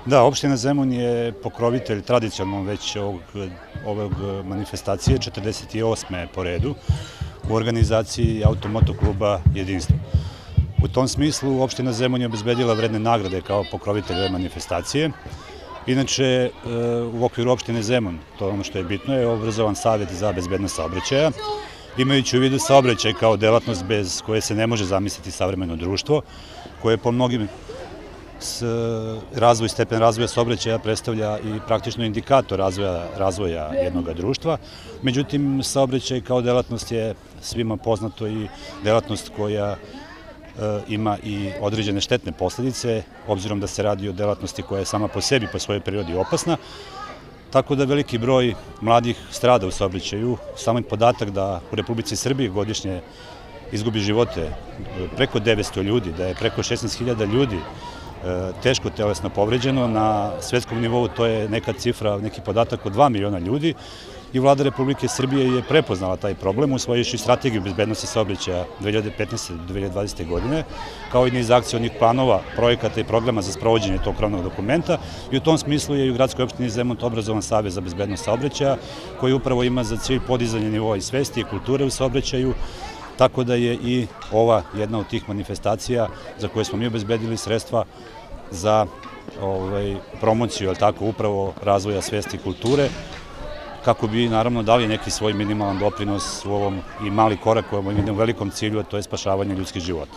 Da, opština Zemun je pokrovitelj tradicionalno već ovog manifestacije, 48. po redu, u organizaciji Automoto kluba Jedinstvo. U tom smislu opština Zemun je obezbedila vredne nagrade kao pokrovitelj ove manifestacije. Inače, u okviru opštine Zemun, to je ono što je bitno, je obrazovan Savet za bezbednost saobraćaja, imajući u vidu saobraćaj kao delatnost bez koje se ne može zamisliti savremeno društvo, koje po mnogim stepen razvoja saobraćaja predstavlja i praktično indikator razvoja jednog društva. Međutim, saobraćaj kao delatnost je svima poznato i delatnost koja ima i određene štetne posledice, obzirom da se radi o delatnosti koja je sama po sebi, po svojoj prirodi opasna, tako da veliki broj mladih strada u saobraćaju. Samo podatak da u Republici Srbiji godišnje izgubi živote preko 900 ljudi, da je preko 16.000 ljudi teško telesno povređeno. Na svetskom nivou to je neka cifra, neki podatak od 2 miliona ljudi i Vlada Republike Srbije je prepoznala taj problem usvojivši strategiju bezbednosti saobraćaja 2015. do 2020. godine, kao i niz akcionih planova, projekata i programa za sprovođenje tog krovnog dokumenta i u tom smislu je i u gradskoj opštini Zemun obrazovan Savet za bezbednost saobraćaja koji upravo ima za cilj podizanje nivoa i svesti i kulture u saobraćaju, tako da je i ova jedna od tih manifestacija za koje smo mi obezbedili sredstva za promociju, upravo razvoja svesti i kulture, kako bi naravno dali neki svoj minimalan doprinos u ovom i mali korak u ovom velikom cilju, a to je spašavanje ljudskih života.